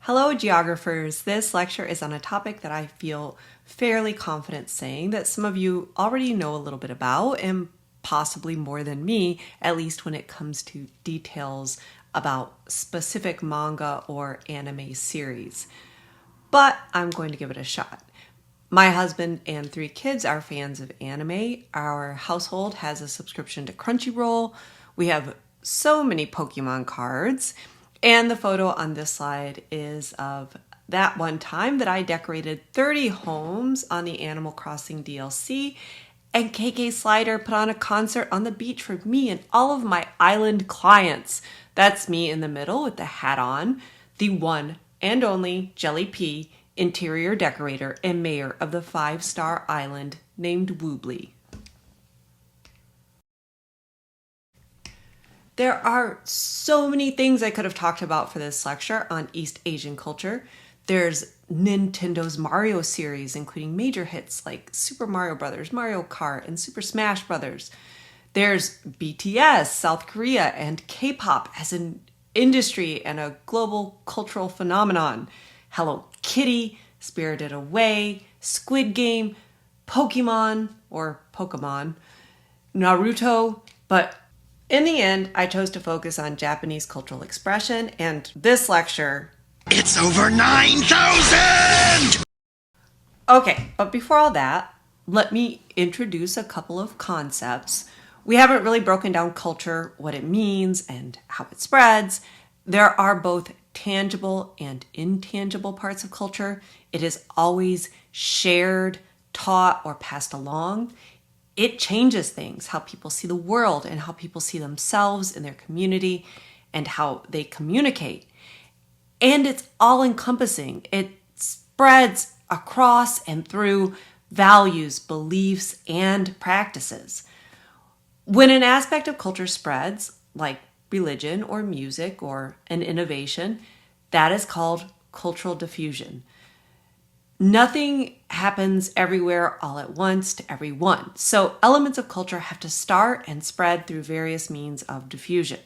Hello, geographers. This lecture is on a topic that I feel fairly confident saying that some of you already know a little bit about, and possibly more than me, at least when it comes to details about specific manga or anime series. But I'm going to give it a shot. My husband and 3 kids are fans of anime. Our household has a subscription to Crunchyroll. We have so many Pokemon cards. And the photo on this slide is of that one time that I decorated 30 homes on the Animal Crossing DLC, and KK Slider put on a concert on the beach for me and all of my island clients. That's me in the middle with the hat on, the one and only Jelly P, interior decorator and mayor of the 5-star island named Woobly. There are so many things I could have talked about for this lecture on East Asian culture. There's Nintendo's Mario series, including major hits like Super Mario Bros., Mario Kart, and Super Smash Bros. There's BTS, South Korea, and K-pop as an industry and a global cultural phenomenon. Hello Kitty, Spirited Away, Squid Game, Pokemon, Naruto, but in the end, I chose to focus on Japanese cultural expression, and this lecture... It's over 9,000! Okay, but before all that, let me introduce a couple of concepts. We haven't really broken down culture, what it means, and how it spreads. There are both tangible and intangible parts of culture. It is always shared, taught, or passed along. It changes things, how people see the world and how people see themselves in their community and how they communicate. And it's all encompassing. It spreads across and through values, beliefs, and practices. When an aspect of culture spreads, like religion or music or an innovation, that is called cultural diffusion. Nothing happens everywhere all at once to everyone. So elements of culture have to start and spread through various means of diffusion.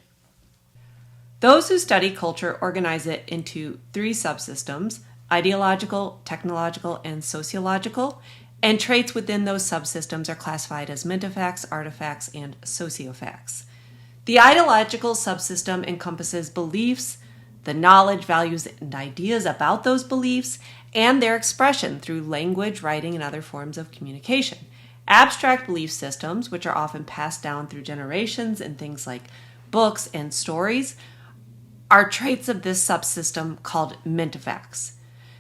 Those who study culture organize it into 3 subsystems: ideological, technological, and sociological, and traits within those subsystems are classified as mentefacts, artifacts, and sociofacts. The ideological subsystem encompasses beliefs, the knowledge, values, and ideas about those beliefs, and their expression through language, writing, and other forms of communication. Abstract belief systems, which are often passed down through generations in things like books and stories, are traits of this subsystem called mentefacts.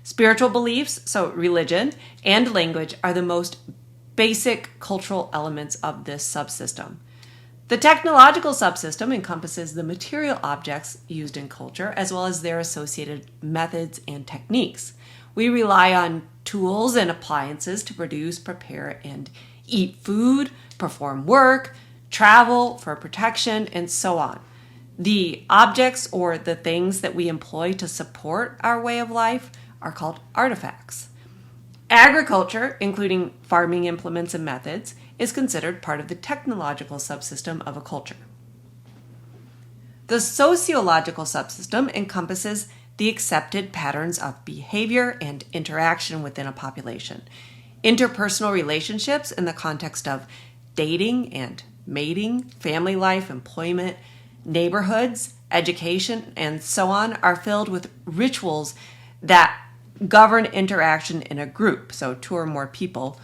Spiritual beliefs, so religion, and language are the most basic cultural elements of this subsystem. The technological subsystem encompasses the material objects used in culture, as well as their associated methods and techniques. We rely on tools and appliances to produce, prepare, and eat food, perform work, travel for protection, and so on. The objects or the things that we employ to support our way of life are called artifacts. Agriculture, including farming implements and methods, is considered part of the technological subsystem of a culture. The sociological subsystem encompasses the accepted patterns of behavior and interaction within a population. Interpersonal relationships in the context of dating and mating, family life, employment, neighborhoods, education, and so on are filled with rituals that govern interaction in a group, so 2 or more people.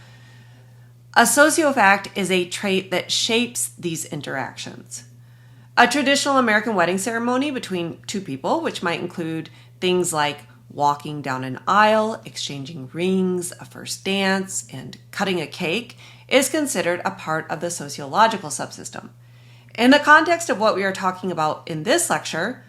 A sociofact is a trait that shapes these interactions. A traditional American wedding ceremony between 2 people, which might include things like walking down an aisle, exchanging rings, a first dance, and cutting a cake, is considered a part of the sociological subsystem. In the context of what we are talking about in this lecture,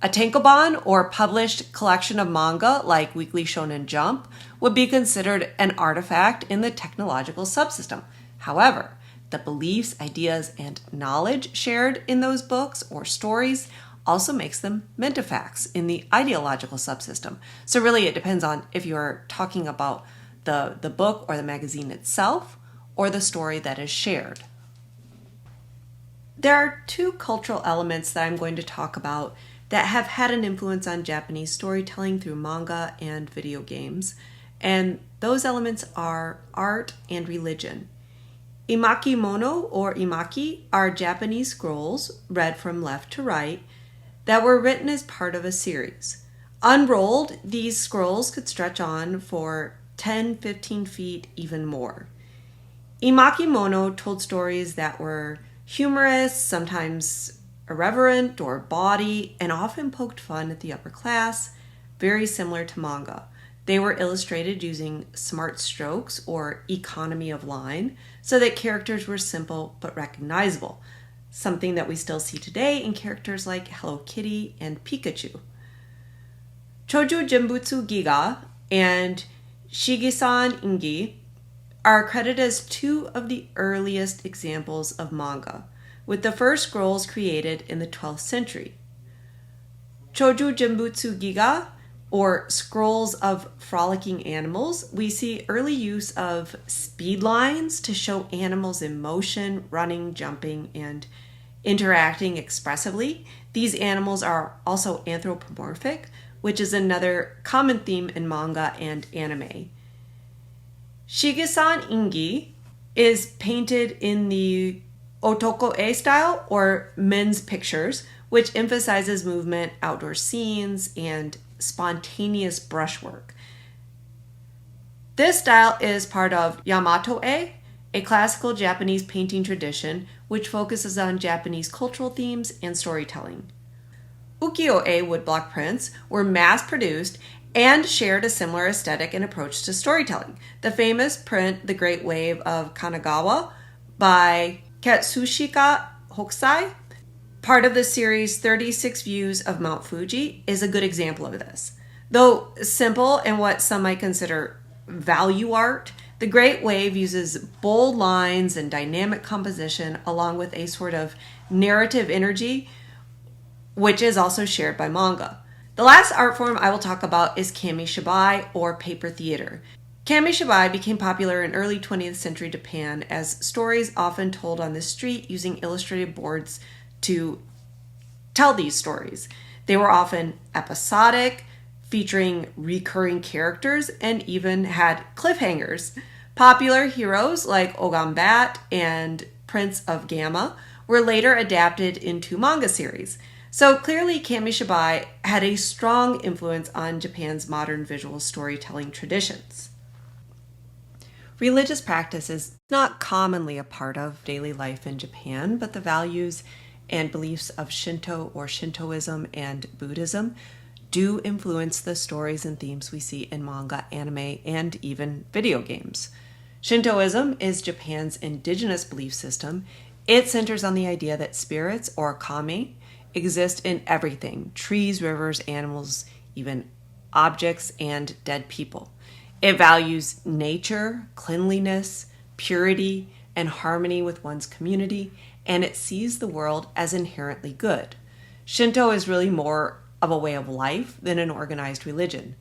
a tankobon or published collection of manga like Weekly Shonen Jump would be considered an artifact in the technological subsystem. However, the beliefs, ideas, and knowledge shared in those books or stories also makes them mentefacts in the ideological subsystem. So really it depends on if you're talking about the book or the magazine itself or the story that is shared. There are 2 cultural elements that I'm going to talk about that have had an influence on Japanese storytelling through manga and video games, and those elements are art and religion. Imakimono or imaki are Japanese scrolls, read from left to right, that were written as part of a series. Unrolled, these scrolls could stretch on for 10, 15 feet, even more. Imakimono told stories that were humorous, sometimes irreverent or bawdy, and often poked fun at the upper class, very similar to manga. They were illustrated using smart strokes or economy of line so that characters were simple but recognizable, something that we still see today in characters like Hello Kitty and Pikachu. Choju Jinbutsu Giga and Shigesan Ingi are credited as two of the earliest examples of manga, with the first scrolls created in the 12th century. Choju Jinbutsu Giga, or scrolls of frolicking animals, we see early use of speed lines to show animals in motion, running, jumping, and interacting expressively. These animals are also anthropomorphic, which is another common theme in manga and anime. Shigesan Ingi is painted in the Otoko-e style, or men's pictures, which emphasizes movement, outdoor scenes, and spontaneous brushwork. This style is part of Yamato-e, a classical Japanese painting tradition which focuses on Japanese cultural themes and storytelling. Ukiyo-e woodblock prints were mass-produced and shared a similar aesthetic and approach to storytelling. The famous print, The Great Wave of Kanagawa, by Katsushika Hokusai, part of the series 36 Views of Mount Fuji, is a good example of this. Though simple and what some might consider value art, The Great Wave uses bold lines and dynamic composition along with a sort of narrative energy, which is also shared by manga. The last art form I will talk about is kamishibai, or paper theater. Kamishibai became popular in early 20th century Japan as stories often told on the street using illustrated boards to tell these stories. They were often episodic, featuring recurring characters, and even had cliffhangers. Popular heroes like Ogambat and Prince of Gamma were later adapted into manga series. So clearly, kamishibai had a strong influence on Japan's modern visual storytelling traditions. Religious practice is not commonly a part of daily life in Japan, but the values and beliefs of Shinto or Shintoism and Buddhism do influence the stories and themes we see in manga, anime, and even video games. Shintoism is Japan's indigenous belief system. It centers on the idea that spirits, or kami, exist in everything: trees, rivers, animals, even objects, and dead people. It values nature, cleanliness, purity, and harmony with one's community, and it sees the world as inherently good. Shinto is really more of a way of life than an organized religion.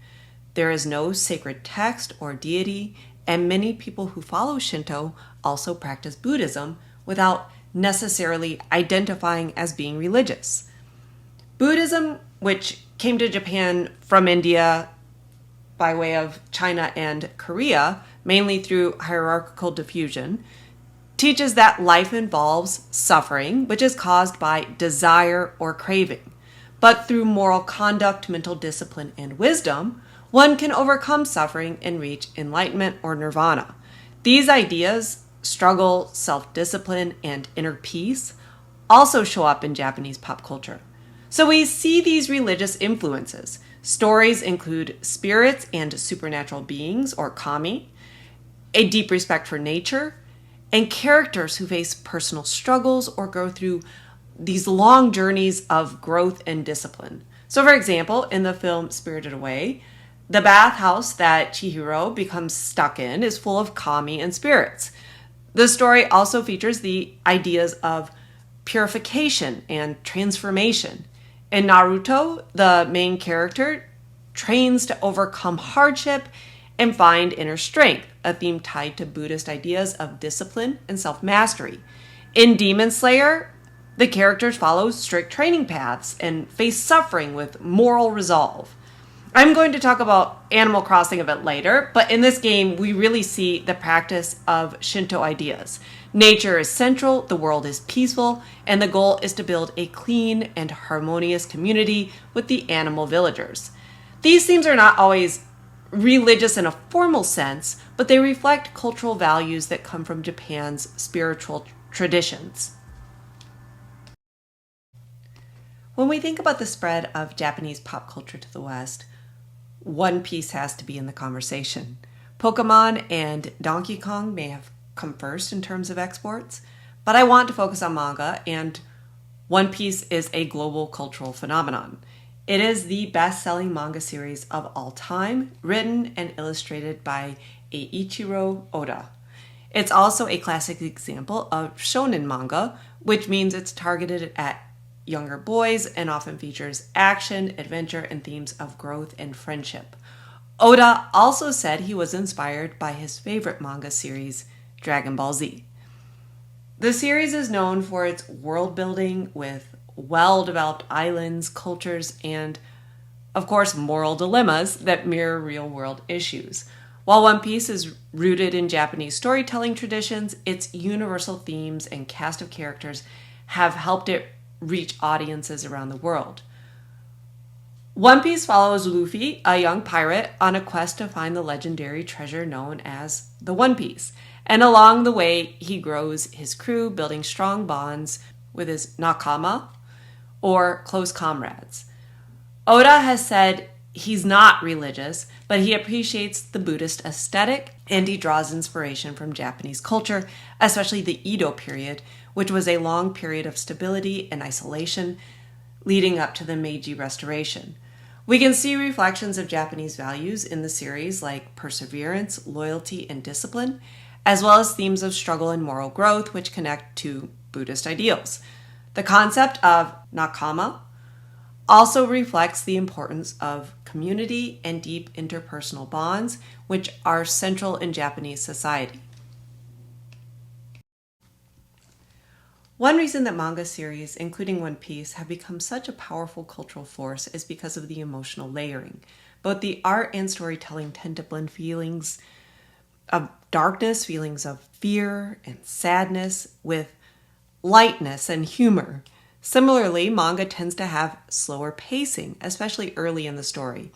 There is no sacred text or deity, and many people who follow Shinto also practice Buddhism without necessarily identifying as being religious. Buddhism, which came to Japan from India by way of China and Korea, mainly through hierarchical diffusion, teaches that life involves suffering, which is caused by desire or craving. But through moral conduct, mental discipline, and wisdom, one can overcome suffering and reach enlightenment or nirvana. These ideas, struggle, self-discipline, and inner peace, also show up in Japanese pop culture. So we see these religious influences. Stories include spirits and supernatural beings, or kami, a deep respect for nature, and characters who face personal struggles or go through these long journeys of growth and discipline. So for example, in the film Spirited Away, the bathhouse that Chihiro becomes stuck in is full of kami and spirits. The story also features the ideas of purification and transformation. In Naruto, the main character trains to overcome hardship and find inner strength, a theme tied to Buddhist ideas of discipline and self-mastery. In Demon Slayer, The characters follow strict training paths and face suffering with moral resolve. I'm going to talk about Animal Crossing a bit later, but in this game, we really see the practice of Shinto ideas. Nature is central, the world is peaceful, and the goal is to build a clean and harmonious community with the animal villagers. These themes are not always religious in a formal sense, but they reflect cultural values that come from Japan's spiritual traditions. When we think about the spread of Japanese pop culture to the West, One Piece has to be in the conversation. Pokemon and Donkey Kong may have come first in terms of exports, but I want to focus on manga, and One Piece is a global cultural phenomenon. It is the best-selling manga series of all time, written and illustrated by Eiichiro Oda. It's also a classic example of shonen manga, which means it's targeted at younger boys and often features action, adventure, and themes of growth and friendship. Oda also said he was inspired by his favorite manga series, Dragon Ball Z. The series is known for its world building with well-developed islands, cultures, and, of course, moral dilemmas that mirror real-world issues. While One Piece is rooted in Japanese storytelling traditions, its universal themes and cast of characters have helped it reach audiences around the world. One Piece follows Luffy, a young pirate, on a quest to find the legendary treasure known as the One Piece. And along the way, he grows his crew, building strong bonds with his nakama, or close comrades. Oda has said he's not religious, but he appreciates the Buddhist aesthetic, and he draws inspiration from Japanese culture, especially the Edo period, which was a long period of stability and isolation leading up to the Meiji Restoration. We can see reflections of Japanese values in the series like perseverance, loyalty, and discipline, as well as themes of struggle and moral growth which connect to Buddhist ideals. The concept of nakama also reflects the importance of community and deep interpersonal bonds, which are central in Japanese society. One reason that manga series, including One Piece, have become such a powerful cultural force is because of the emotional layering. Both the art and storytelling tend to blend feelings of darkness, feelings of fear and sadness with lightness and humor. Similarly, manga tends to have slower pacing, especially early in the story.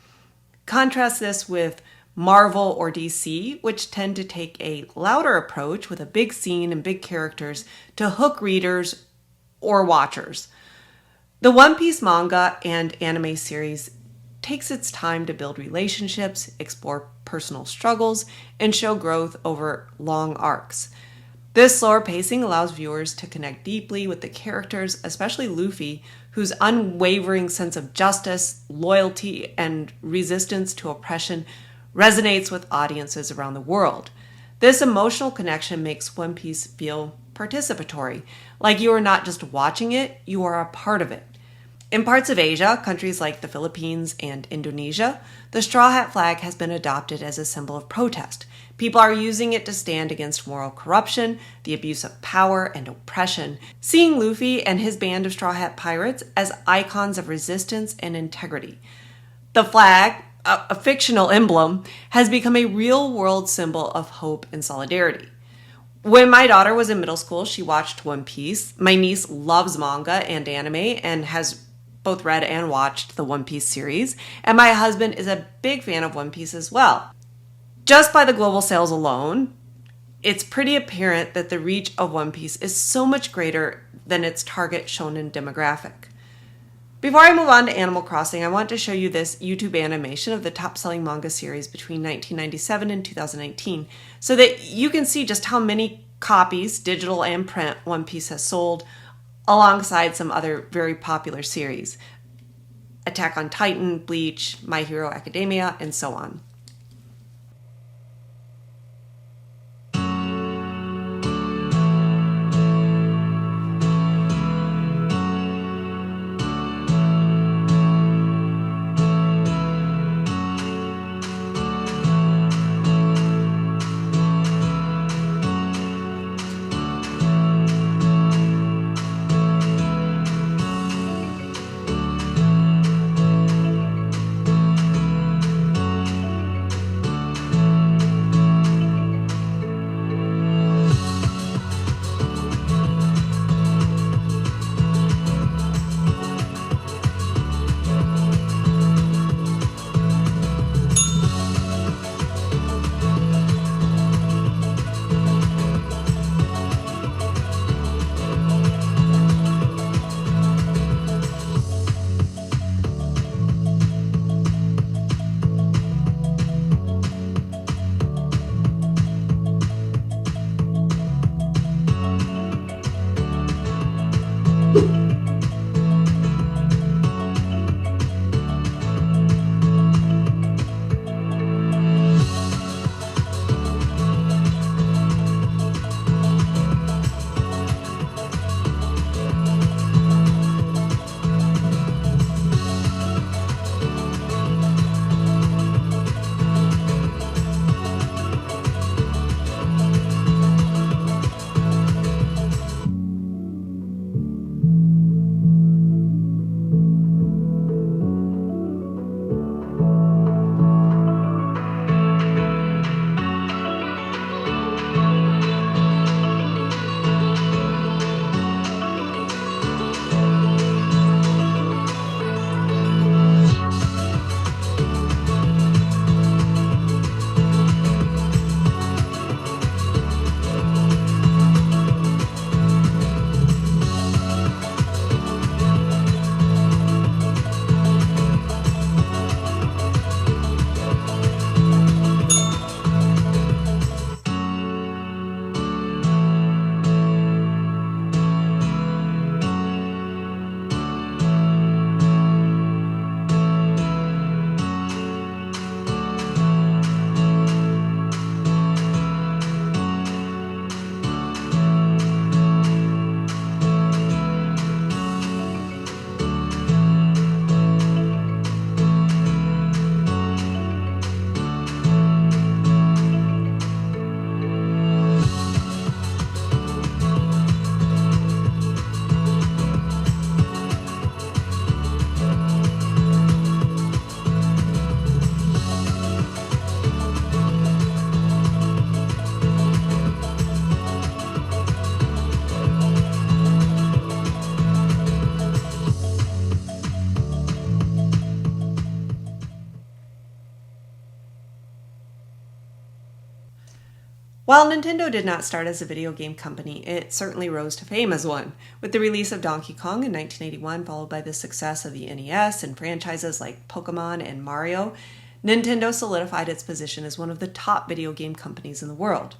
Contrast this with Marvel or DC, which tend to take a louder approach with a big scene and big characters to hook readers or watchers. The One Piece manga and anime series takes its time to build relationships, explore personal struggles, and show growth over long arcs. This slower pacing allows viewers to connect deeply with the characters, especially Luffy, whose unwavering sense of justice, loyalty, and resistance to oppression resonates with audiences around the world. This emotional connection makes One Piece feel participatory, like you are not just watching it, you are a part of it. In parts of Asia, countries like the Philippines and Indonesia, the straw hat flag has been adopted as a symbol of protest. People are using it to stand against moral corruption, the abuse of power, and oppression, seeing Luffy and his band of straw hat pirates as icons of resistance and integrity. The flag, a fictional emblem, has become a real-world symbol of hope and solidarity. When my daughter was in middle school, she watched One Piece. My niece loves manga and anime and has both read and watched the One Piece series, and my husband is a big fan of One Piece as well. Just by the global sales alone, it's pretty apparent that the reach of One Piece is so much greater than its target shonen demographic. Before I move on to Animal Crossing, I want to show you this YouTube animation of the top-selling manga series between 1997 and 2019 so that you can see just how many copies, digital and print, One Piece has sold alongside some other very popular series. Attack on Titan, Bleach, My Hero Academia, and so on. While Nintendo did not start as a video game company, it certainly rose to fame as one, with the release of Donkey Kong in 1981, followed by the success of the NES and franchises like Pokemon and Mario. Nintendo solidified its position as one of the top video game companies in the world.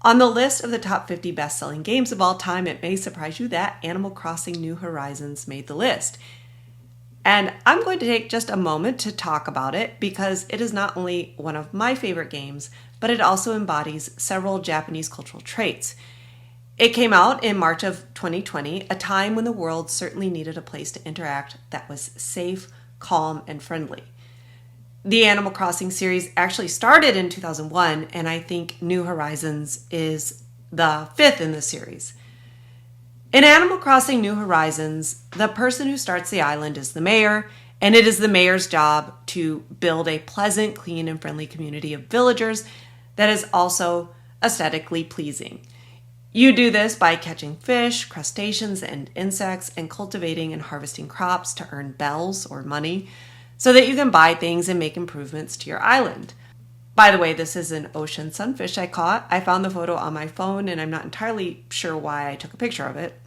On the list of the top 50 best-selling games of all time, it may surprise you that Animal Crossing New Horizons made the list. And I'm going to take just a moment to talk about it because it is not only one of my favorite games, but it also embodies several Japanese cultural traits. It came out in March of 2020, a time when the world certainly needed a place to interact that was safe, calm, and friendly. The Animal Crossing series actually started in 2001, and I think New Horizons is the fifth in the series. In Animal Crossing New Horizons, the person who starts the island is the mayor, and it is the mayor's job to build a pleasant, clean, and friendly community of villagers that is also aesthetically pleasing. You do this by catching fish, crustaceans, and insects, and cultivating and harvesting crops to earn bells or money so that you can buy things and make improvements to your island. By the way, this is an ocean sunfish I caught. I found the photo on my phone, and I'm not entirely sure why I took a picture of it.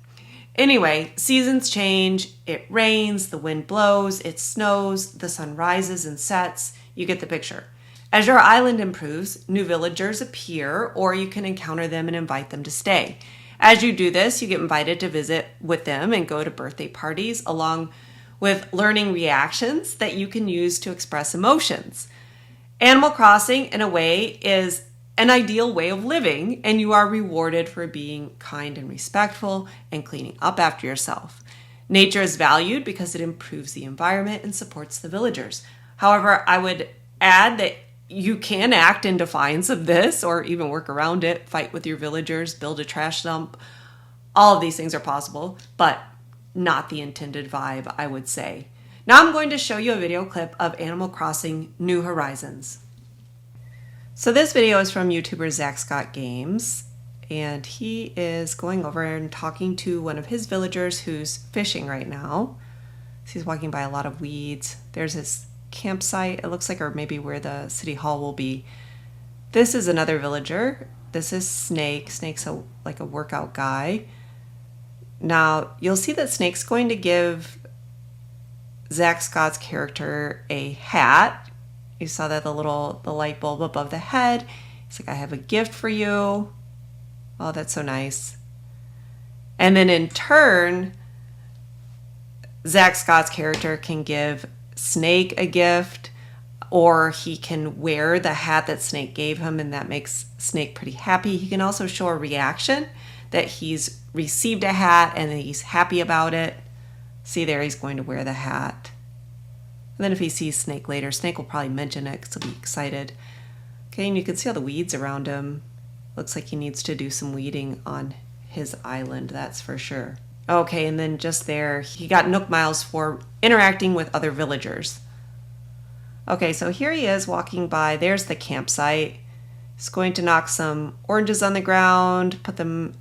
Anyway, seasons change, it rains, the wind blows, it snows, the sun rises and sets. You get the picture. As your island improves, new villagers appear, or you can encounter them and invite them to stay. As you do this, you get invited to visit with them and go to birthday parties, along with learning reactions that you can use to express emotions. Animal Crossing, in a way, is an ideal way of living, and you are rewarded for being kind and respectful and cleaning up after yourself. Nature is valued because it improves the environment and supports the villagers. However, I would add that you can act in defiance of this or even work around it, fight with your villagers, build a trash dump. All of these things are possible, but not the intended vibe, I would say. Now I'm going to show you a video clip of Animal Crossing New Horizons. So this video is from YouTuber Zach Scott Games, and he is going over and talking to one of his villagers who's fishing right now. So he's walking by a lot of weeds. There's his campsite, it looks like, or maybe where the city hall will be. This is another villager. This is Snake. Snake's like a workout guy. Now, you'll see that Snake's going to give Zach Scott's character a hat. You saw that the light bulb above the head. He's like, I have a gift for you. Oh, that's so nice. And then in turn, Zach Scott's character can give Snake a gift, or he can wear the hat that Snake gave him, and that makes Snake pretty happy. He can also show a reaction that he's received a hat and that he's happy about it. See there, he's going to wear the hat. And then if he sees Snake later, Snake will probably mention it because he'll be excited. Okay, and you can see all the weeds around him. Looks like he needs to do some weeding on his island, that's for sure. Okay, and then just there, he got Nook Miles for interacting with other villagers. Okay, so here he is walking by. There's the campsite. He's going to knock some oranges on the ground, put them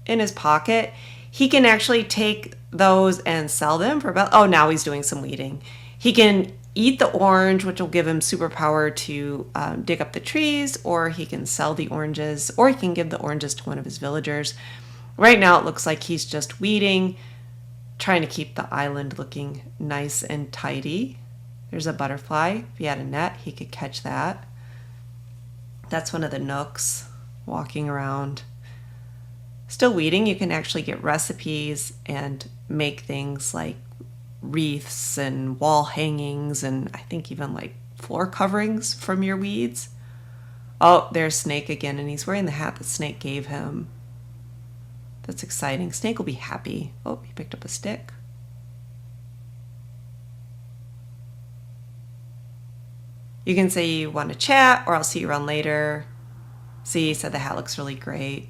in his pocket. He can actually take those and sell them for about... Oh, now he's doing some weeding. He can eat the orange, which will give him superpower to dig up the trees, or he can sell the oranges, or he can give the oranges to one of his villagers. Right now, it looks like he's just weeding, trying to keep the island looking nice and tidy. There's a butterfly. If he had a net, he could catch that. That's one of the Nooks walking around. Still weeding, you can actually get recipes and make things like wreaths and wall hangings and I think even like floor coverings from your weeds. Oh, there's Snake again, and he's wearing the hat that Snake gave him. That's exciting. Snake will be happy. Oh, he picked up a stick. You can say you want to chat, or I'll see you around later. See, he said the hat looks really great.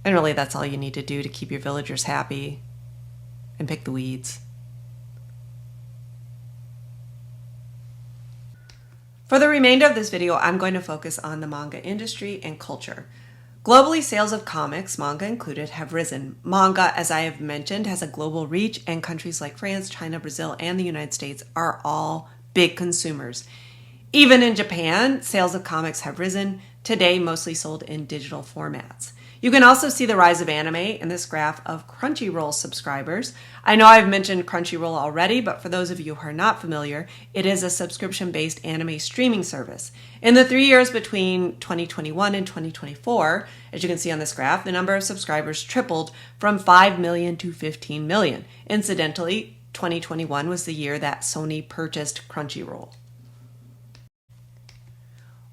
And really, that's all you need to do to keep your villagers happy and pick the weeds. For the remainder of this video, I'm going to focus on the manga industry and culture. Globally, sales of comics, manga included, have risen. Manga, as I have mentioned, has a global reach, and countries like France, China, Brazil, and the United States are all big consumers. Even in Japan, sales of comics have risen, today mostly sold in digital formats. You can also see the rise of anime in this graph of Crunchyroll subscribers. I know I've mentioned Crunchyroll already, but for those of you who are not familiar, it is a subscription-based anime streaming service. In the 3 years between 2021 and 2024, as you can see on this graph, the number of subscribers tripled from 5 million to 15 million. Incidentally, 2021 was the year that Sony purchased Crunchyroll.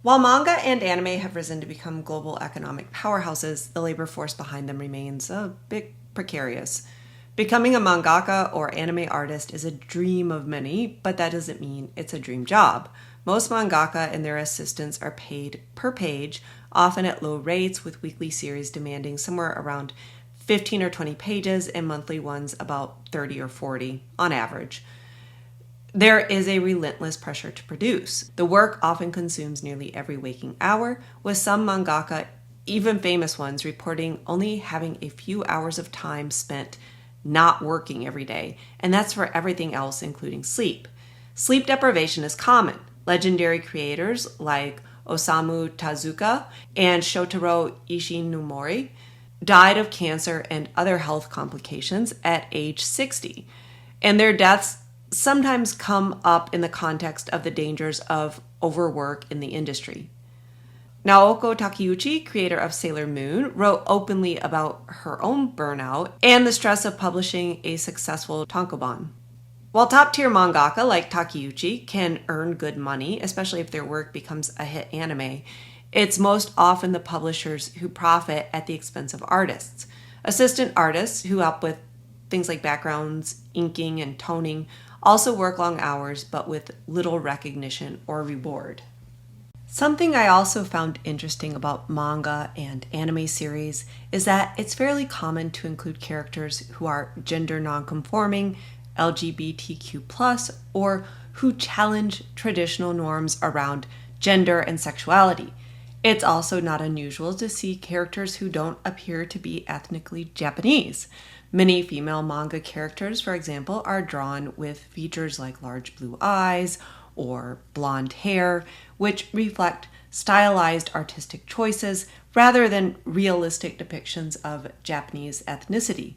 While manga and anime have risen to become global economic powerhouses, the labor force behind them remains a bit precarious. Becoming a mangaka or anime artist is a dream of many, but that doesn't mean it's a dream job. Most mangaka and their assistants are paid per page, often at low rates, with weekly series demanding somewhere around 15 or 20 pages and monthly ones about 30 or 40 on average. There is a relentless pressure to produce. The work often consumes nearly every waking hour, with some mangaka, even famous ones, reporting only having a few hours of time spent not working every day, and that's for everything else, including sleep. Sleep deprivation is common. Legendary creators like Osamu Tezuka and Shotaro Ishinomori died of cancer and other health complications at age 60, and their deaths sometimes come up in the context of the dangers of overwork in the industry. Naoko Takeuchi, creator of Sailor Moon, wrote openly about her own burnout and the stress of publishing a successful tankobon. While top-tier mangaka like Takeuchi can earn good money, especially if their work becomes a hit anime, it's most often the publishers who profit at the expense of artists. Assistant artists who help with things like backgrounds, inking, and toning also work long hours, but with little recognition or reward. Something I also found interesting about manga and anime series is that it's fairly common to include characters who are gender nonconforming, LGBTQ+, or who challenge traditional norms around gender and sexuality. It's also not unusual to see characters who don't appear to be ethnically Japanese. Many female manga characters, for example, are drawn with features like large blue eyes or blonde hair, which reflect stylized artistic choices rather than realistic depictions of Japanese ethnicity.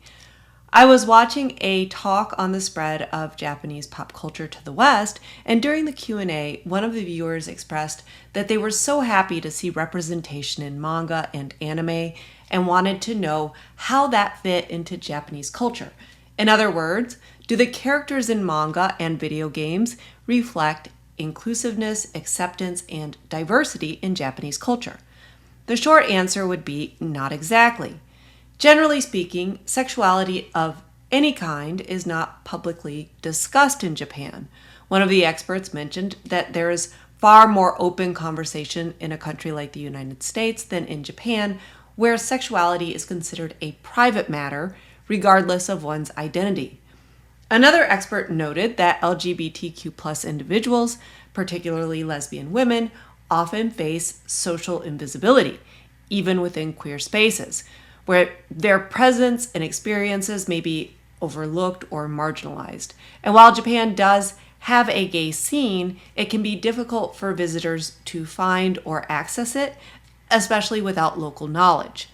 I was watching a talk on the spread of Japanese pop culture to the West, and during the Q&A, one of the viewers expressed that they were so happy to see representation in manga and anime and wanted to know how that fit into Japanese culture. In other words, do the characters in manga and video games reflect inclusiveness, acceptance, and diversity in Japanese culture? The short answer would be not exactly. Generally speaking, sexuality of any kind is not publicly discussed in Japan. One of the experts mentioned that there is far more open conversation in a country like the United States than in Japan, where sexuality is considered a private matter regardless of one's identity. Another expert noted that LGBTQ+ individuals, particularly lesbian women, often face social invisibility, even within queer spaces, where their presence and experiences may be overlooked or marginalized. And while Japan does have a gay scene, it can be difficult for visitors to find or access it, especially without local knowledge.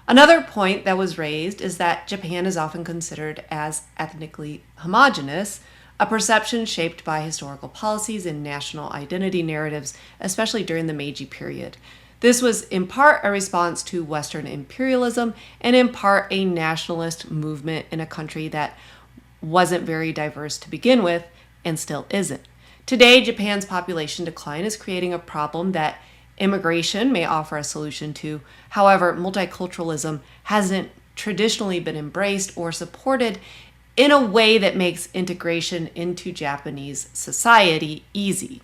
Another point that was raised is that Japan is often considered as ethnically homogenous, a perception shaped by historical policies and national identity narratives, especially during the Meiji period. This was in part a response to Western imperialism and in part a nationalist movement in a country that wasn't very diverse to begin with and still isn't. Today, Japan's population decline is creating a problem that immigration may offer a solution to. However, multiculturalism hasn't traditionally been embraced or supported in a way that makes integration into Japanese society easy.